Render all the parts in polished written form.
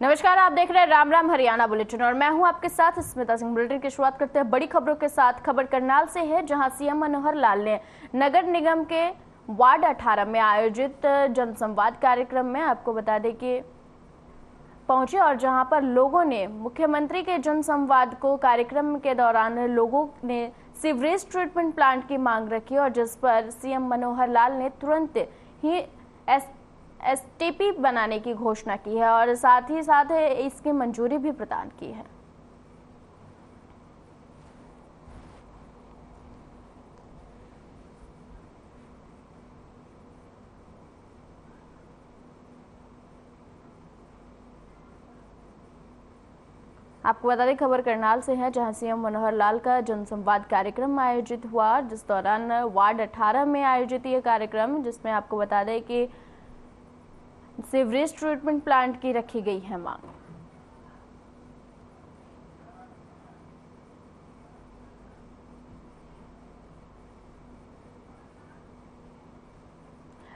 नमस्कार, आप देख रहे हैं राम राम हरियाणा बुलेटिन और मैं हूं आपके साथ स्मिता सिंह। बुलेटिन की शुरुआत करते हैं बड़ी खबरों के साथ। खबर करनाल से है, जहां सीएम मनोहर लाल ने नगर निगम के वार्ड 18 में आयोजित जनसंवाद कार्यक्रम में आपको बता दें कि पहुंचे और जहां पर लोगों ने मुख्यमंत्री के जनसंवाद को कार्यक्रम के दौरान लोगों ने सीवरेज ट्रीटमेंट प्लांट की मांग रखी और जिस पर सीएम मनोहर लाल ने तुरंत ही एसटीपी बनाने की घोषणा की है और साथ ही साथ इसकी मंजूरी भी प्रदान की है। आपको बता दें, खबर करनाल से है, जहां सीएम मनोहर लाल का जनसंवाद कार्यक्रम आयोजित हुआ, जिस दौरान वार्ड 18 में आयोजित ये कार्यक्रम, जिसमें आपको बता दें कि सीवरेज ट्रीटमेंट प्लांट की रखी गई है मांग।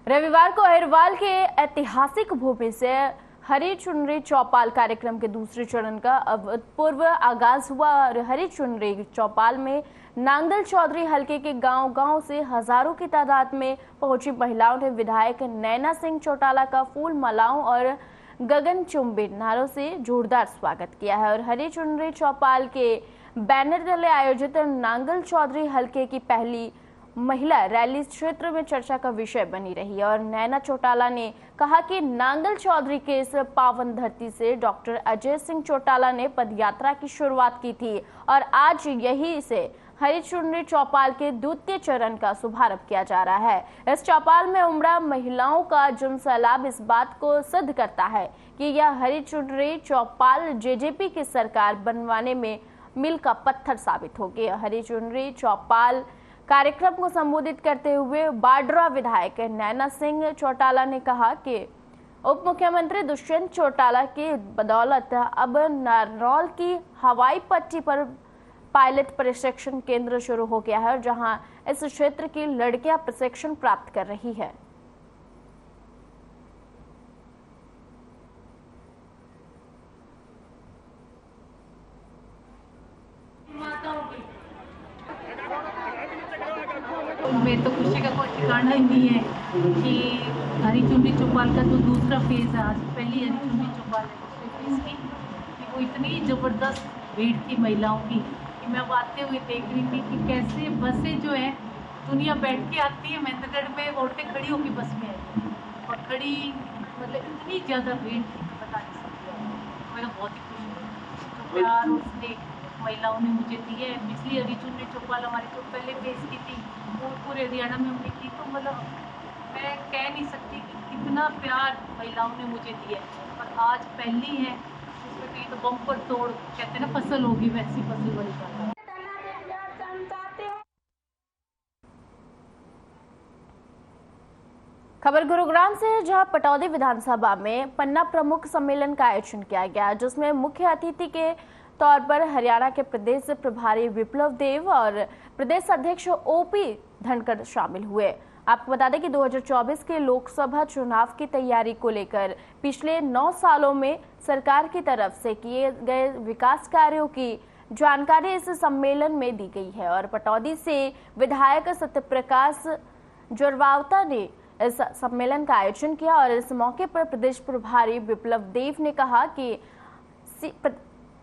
रविवार को अहिरवाल के ऐतिहासिक भूमि से हरी चुनरी चौपाल कार्यक्रम के दूसरे चरण का अभूतपूर्व आगाज हुआ और हरी चुनरी चौपाल में नांगल चौधरी हलके के गांव-गांव से हजारों की तादाद में पहुंची महिलाओं ने विधायक नैना सिंह चौटाला का फूल मालाओं और गगनचुंबी नारों से जोरदार स्वागत किया है और हरी चुनरी चौपाल के बैनर तले आयोजित नांगल चौधरी हलके की पहली महिला रैली क्षेत्र में चर्चा का विषय बनी रही और नैना चौटाला ने कहा कि नांगल चौधरी के इस पावन धरती से डॉक्टर अजय सिंह चौटाला ने पदयात्रा की शुरुआत की थी और आज यही से हरी चुनरी चौपाल के द्वितीय चरण का शुभारंभ किया जा रहा है। इस चौपाल में उमड़ा महिलाओं का जनसैलाब इस बात को सिद्ध करता है कि यह हरी चुनरी चौपाल जेजेपी की सरकार बनवाने में मील का पत्थर साबित होगी। हरी चुनरी चौपाल कार्यक्रम को संबोधित करते हुए बाडरा विधायक नैना सिंह चौटाला ने कहा कि उप मुख्यमंत्री दुष्यंत चौटाला की बदौलत अब नारनौल की हवाई पट्टी पर पायलट प्रशिक्षण केंद्र शुरू हो गया है, जहां इस क्षेत्र की लड़कियां प्रशिक्षण प्राप्त कर रही है। मैं तो खुशी का कोई ठिकाना ही नहीं है कि हरी चुनरी चौपाल का जो दूसरा फेज है, आज पहली हरी चुनरी चौपाल है दूसरे फेज की, कि वो इतनी ज़बरदस्त भीड़ थी महिलाओं की कि मैं अब आते हुए देख रही थी कि कैसे बसें जो है दुनिया बैठ के आती है, महेंद्रगढ़ में औरतें खड़ी होकर बस में आई और खड़ी मतलब इतनी ज़्यादा भीड़ थी कि बता नहीं सकती। मैं बहुत ही खुश हूँ तो प्यार और स्नेह महिलाओं ने मुझे दिया है। पिछली हरी चुनरी चौपाल हमारी जो पहले फेज की थी वो पूरे हरियाणा में हमने की, तो मतलब मैं कह नहीं सकती कि कितना प्यार महिलाओं ने मुझे दिया है। पर आज पहली है उसमें कहीं तो बम्पर तोड़ कहते हैं ना फसल होगी, वैसी फसल बन जाता है। खबर गुरुग्राम से है, जहां पटौदी विधानसभा में पन्ना प्रमुख सम्मेलन का आयोजन किया गया, जिसमें मुख्य अतिथि के तौर पर हरियाणा के प्रदेश प्रभारी विप्लव देव और प्रदेश अध्यक्ष ओपी धनखड़ शामिल हुए। आपको बता दें कि 2024 के लोकसभा चुनाव की तैयारी को लेकर पिछले 9 सालों में सरकार की तरफ से किए गए विकास कार्यों की जानकारी इस सम्मेलन में दी गई है और पटौदी से विधायक सत्यप्रकाश जोरवावता ने इस सम्मेलन का आयोजन किया और इस मौके पर प्रदेश प्रभारी विप्लव देव ने कहा कि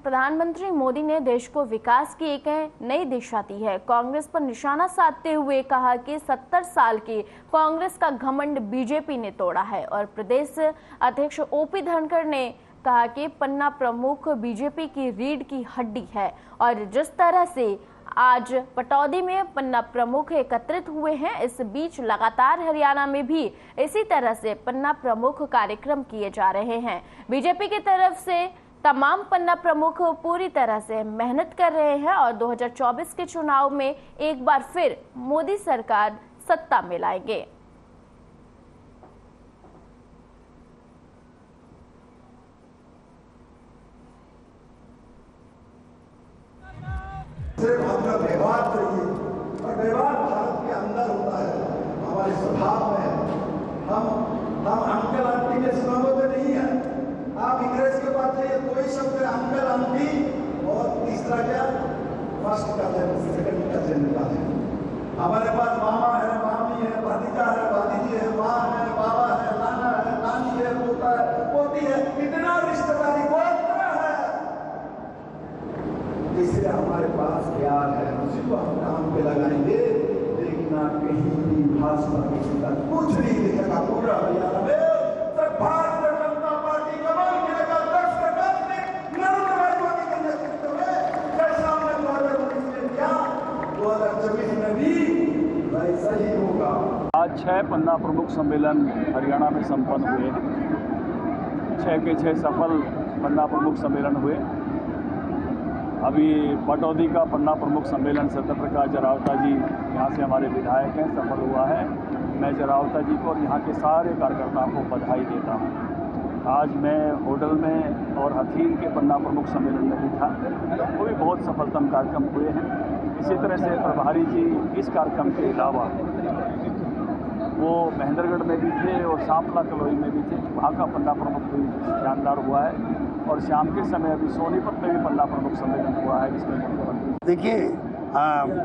प्रधानमंत्री मोदी ने देश को विकास की एक नई दिशा दी है। कांग्रेस पर निशाना साधते हुए कहा कि 70 साल की कांग्रेस का घमंड बीजेपी ने तोड़ा है और प्रदेश अध्यक्ष ओपी धनखड़ ने कहा कि पन्ना प्रमुख बीजेपी की रीढ़ की हड्डी है और जिस तरह से आज पटौदी में पन्ना प्रमुख एकत्रित हुए हैं, इस बीच लगातार हरियाणा में भी इसी तरह से पन्ना प्रमुख कार्यक्रम किए जा रहे हैं। बीजेपी की तरफ से तमाम पन्ना प्रमुख पूरी तरह से मेहनत कर रहे हैं और 2024 के चुनाव में एक बार फिर मोदी सरकार सत्ता में लाएंगे। सिर्फ हमका व्यवहार चाहिए और व्यवहार भारत के अंदर होता है, हमारे स्वभाव में। हम अंकल आंटी के सुनावो तो नहीं है, आप इंग्रेज के पास जाइए, कोई शब्द अंकल आंटी और तीसरा क्या, फर्स्ट कजन सेकंड कजन निकाले। हमारे पास मामा है, मामी है, भतीजा है, भतीजी है, माँ है, बाबा है, नाना है, नानी है, पोता है, पोती है, कितना रिश्तेदारी गोत्र है। इसलिए हमारे पास प्यार है, उसी को हम काम पे लगाएंगे। लेकिन आप कहीं भी भाजपा किसी का कुछ नहीं दिखेगा। पूरा हरियाणा में तब भारतीय जनता पार्टी कमल गिरेगा 10% नरेंद्र मोदी के नेतृत्व में, जैसा हमने 2019 में किया 2024 में भी वैसा ही होगा। आज 6 पन्ना प्रमुख सम्मेलन हरियाणा में संपन्न हुए हैं। 6 के 6 सफल पन्ना प्रमुख सम्मेलन हुए। अभी पटौदी का पन्ना प्रमुख सम्मेलन सत्यप्रकाश जरावता जी यहाँ से हमारे विधायक हैं, सफल हुआ है। मैं जरावता जी को और यहाँ के सारे कार्यकर्ताओं को बधाई देता हूँ। आज मैं होटल में और हथीन के पन्ना प्रमुख सम्मेलन में भी था, वो भी बहुत सफलतम कार्यक्रम हुए हैं। इसी तरह से प्रभारी जी इस कार्यक्रम के अलावा वो महेंद्रगढ़ में भी थे और सांपला कलोई में भी थे, वहाँ का पन्ना प्रमुख भी शानदार हुआ है। और शाम के समय अभी सोनीपत में भी पन्ना प्रमुख सम्मेलन हुआ है, जिसमें मुख्यमंत्री। देखिए,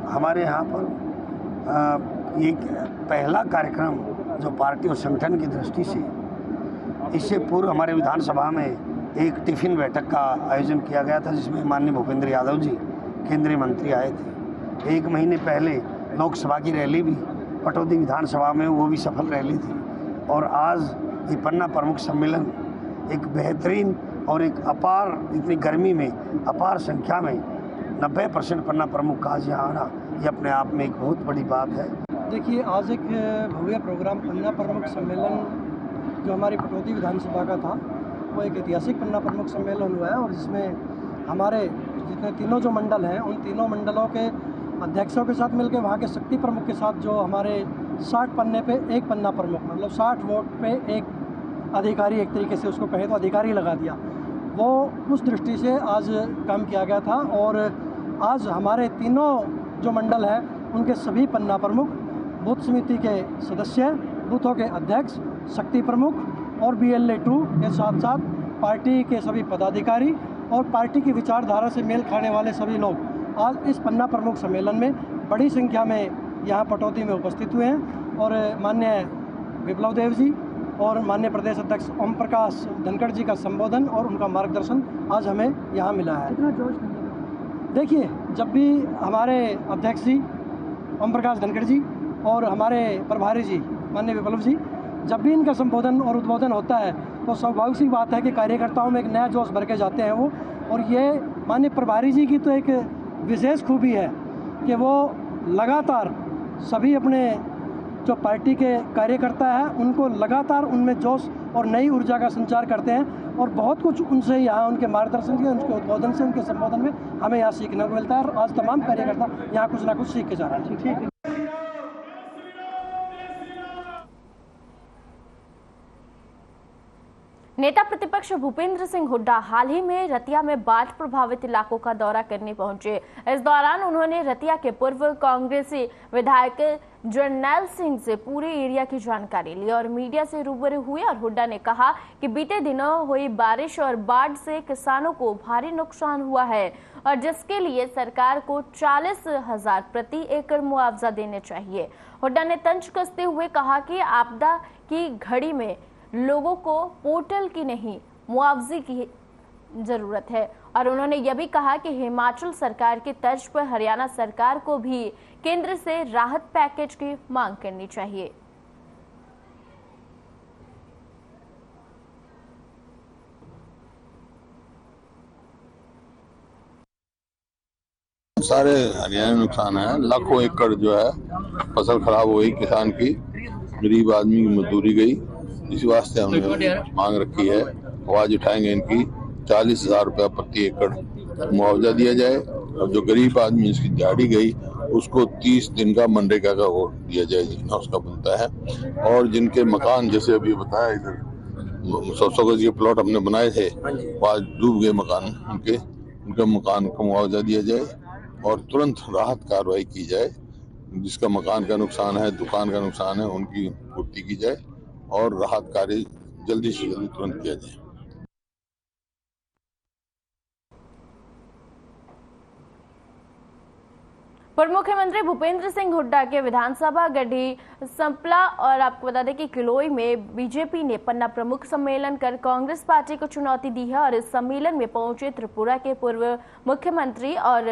हमारे यहाँ पर ये पहला कार्यक्रम जो पार्टी और संगठन की दृष्टि से, इससे पूर्व हमारे विधानसभा में एक टिफिन बैठक का आयोजन किया गया था, जिसमें माननीय भूपेंद्र यादव जी केंद्रीय मंत्री आए थे। 1 महीने पहले लोकसभा की रैली भी पटौदी विधानसभा में, वो भी सफल रैली थी। और आज ये पन्ना प्रमुख सम्मेलन एक बेहतरीन और एक अपार, इतनी गर्मी में अपार संख्या में 90% पन्ना प्रमुख का आज यहाँ आना, ये अपने आप में एक बहुत बड़ी बात है। देखिए, आज एक भव्य प्रोग्राम पन्ना प्रमुख सम्मेलन जो हमारी पटौदी विधानसभा का था, वो एक ऐतिहासिक पन्ना प्रमुख सम्मेलन हुआ है। और जिसमें हमारे जितने तीनों जो मंडल हैं, उन तीनों मंडलों के अध्यक्षों के साथ मिलकर वहाँ के शक्ति प्रमुख के साथ जो हमारे 60 पन्ने पे एक पन्ना प्रमुख, मतलब 60 वोट पे एक अधिकारी, एक तरीके से उसको कहें तो अधिकारी लगा दिया, वो उस दृष्टि से आज काम किया गया था। और आज हमारे तीनों जो मंडल हैं, उनके सभी पन्ना प्रमुख, बूथ समिति के सदस्य, बूथों के अध्यक्ष, शक्ति प्रमुख और BLA 2 के साथ साथ पार्टी के सभी पदाधिकारी और पार्टी की विचारधारा से मेल खाने वाले सभी लोग आज इस पन्ना प्रमुख सम्मेलन में बड़ी संख्या में यहाँ पटौदी में उपस्थित हुए हैं। और माननीय विप्लव देव जी और माननीय प्रदेश अध्यक्ष ओम प्रकाश धनखड़ जी का संबोधन और उनका मार्गदर्शन आज हमें यहाँ मिला है। कितना जोश। देखिए, जब भी हमारे अध्यक्ष जी ओम प्रकाश धनखड़ जी और हमारे प्रभारी जी माननीय विप्लव जी, जब भी इनका संबोधन और उद्बोधन होता है तो स्वाभाविक सी बात है कि कार्यकर्ताओं में एक नया जोश भर के जाते हैं वो। और ये माननीय प्रभारी जी की तो एक विशेष खूबी है कि वो लगातार सभी अपने जो पार्टी के कार्यकर्ता हैं, उनको लगातार उनमें जोश और नई ऊर्जा का संचार करते हैं। और बहुत कुछ उनसे यहाँ उनके मार्गदर्शन से, उनके उद्बोधन से, उनके संबोधन में हमें यहाँ सीखने को मिलता है। और आज तमाम कार्यकर्ता यहाँ कुछ ना कुछ सीख के जा रहे हैं। ठीक है। नेता प्रतिपक्ष भूपेंद्र सिंह हुड्डा हाल ही में रतिया में बाढ़ प्रभावित इलाकों का दौरा करने पहुंचे। इस दौरान उन्होंने रतिया के पूर्व कांग्रेसी विधायक जरनैल सिंह से पूरे एरिया की जानकारी ली और मीडिया से रूबरू हुए। और हुड्डा ने कहा कि बीते दिनों हुई बारिश और बाढ़ से किसानों को भारी नुकसान हुआ है और जिसके लिए सरकार को 40,000 प्रति एकड़ मुआवजा देने चाहिए। हुड्डा ने तंज कसते हुए कहा कि आपदा की घड़ी में लोगों को पोर्टल की नहीं, मुआवजे की जरूरत है। और उन्होंने यह भी कहा कि हिमाचल सरकार की तर्ज पर हरियाणा सरकार को भी केंद्र से राहत पैकेज की मांग करनी चाहिए। सारे हरियाणा में नुकसान है, लाखों एकड़ जो है फसल खराब हो गई किसान की, गरीब आदमी की मजदूरी गई। इसी वास्ते हमने मांग रखी है, आवाज उठाएंगे इनकी, 40,000 रुपया प्रति एकड़ मुआवजा दिया जाए। और जो गरीब आदमी जिसकी दिहाड़ी गई उसको 30 दिन का मनरेगा का वो दिया जाए जितना उसका बनता है। और जिनके मकान, जैसे अभी बताया, इधर 100 गज के प्लॉट हमने बनाए थे, आज डूब गए मकान, उनके मकान का मुआवजा दिया जाए और तुरंत राहत कार्रवाई की जाए। जिसका मकान का नुकसान है, दुकान का नुकसान है, उनकी पूर्ति की जाए और राहत कार्य जल्दी से जल्दी तुरंत किया जाए। पूर्व मुख्यमंत्री भूपेंद्र सिंह हुड्डा के विधानसभा गढ़ी संपला और आपको बता दें कि किलोई में बीजेपी ने पन्ना प्रमुख सम्मेलन कर कांग्रेस पार्टी को चुनौती दी है और इस सम्मेलन में पहुंचे त्रिपुरा के पूर्व मुख्यमंत्री और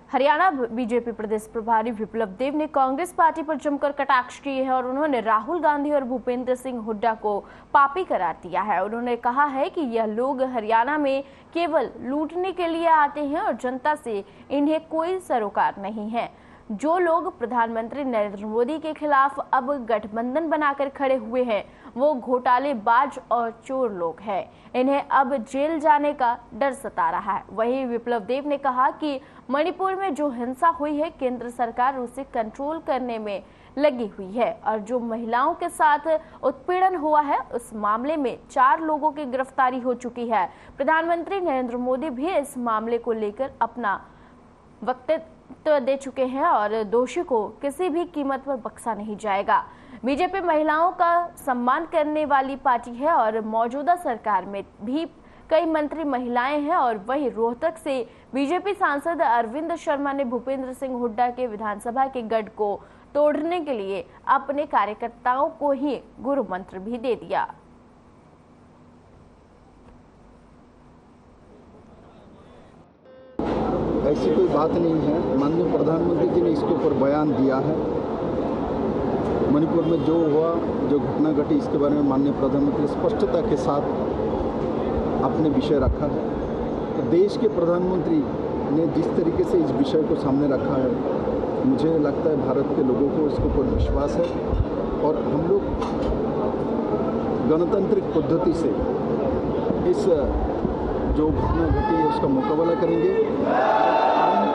हरियाणा बीजेपी प्रदेश प्रभारी विप्लव देव ने कांग्रेस पार्टी पर जमकर कटाक्ष किए हैं और उन्होंने राहुल गांधी और भूपेंद्र सिंह हुड्डा को पापी करार दिया है। उन्होंने कहा है कि यह लोग हरियाणा में केवल लूटने के लिए आते हैं और जनता से इन्हें कोई सरोकार नहीं है। जो लोग प्रधानमंत्री नरेंद्र मोदी के खिलाफ अब गठबंधन बनाकर खड़े हुए हैं वो घोटालेबाज और चोर लोग हैं। इन्हें अब जेल जाने का डर सता रहा है। वहीं विप्लव देव ने कहा कि मणिपुर में जो हिंसा हुई है केंद्र सरकार उसे कंट्रोल करने में लगी हुई है और जो महिलाओं के साथ उत्पीड़न हुआ है उस मामले में 4 लोगों की गिरफ्तारी हो चुकी है। प्रधानमंत्री नरेंद्र मोदी भी इस मामले को लेकर अपना वक्तव्य दे चुके हैं और दोषी को किसी भी कीमत पर बख्शा नहीं जाएगा। बीजेपी महिलाओं का सम्मान करने वाली पार्टी है और मौजूदा सरकार में भी कई मंत्री महिलाएं हैं और वहीं रोहतक से बीजेपी सांसद अरविंद शर्मा ने भूपेंद्र सिंह हुड्डा के विधानसभा के गढ़ को तोड़ने के लिए अपने कार्यकर्ताओं को ही गुरु मंत्र भी दे दिया। ऐसी कोई बात नहीं है। माननीय प्रधानमंत्री जी ने इसके ऊपर बयान दिया है। मणिपुर में जो हुआ, जो घटना घटी, इसके बारे में माननीय प्रधानमंत्री स्पष्टता के साथ अपने विषय रखा है। तो देश के प्रधानमंत्री ने जिस तरीके से इस विषय को सामने रखा है, मुझे लगता है भारत के लोगों को इसके ऊपर विश्वास है और हम लोग गणतांत्रिक पद्धति से इस जो घटना घटी है उसका मुकाबला करेंगे। आइन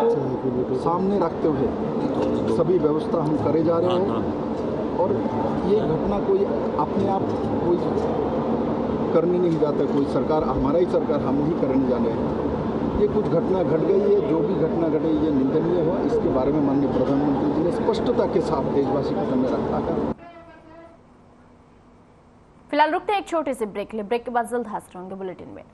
को सामने रखते हुए सभी व्यवस्था हम करे जा रहे हैं और ये घटना कोई अपने आप कोई करने नहीं जाता। कोई सरकार, हमारा ही सरकार, हम ही करने जाने हैं। ये कुछ घटना घट गई है, जो भी घटना घटी ये निंदनीय हुआ। इसके बारे में माननीय प्रधानमंत्री जी ने स्पष्टता के साथ देशवासी के सामने रखा है। फिलहाल रुकते हैं एक छोटे से ब्रेक के बाद जल्द हाजिर होंगे बुलेटिन में।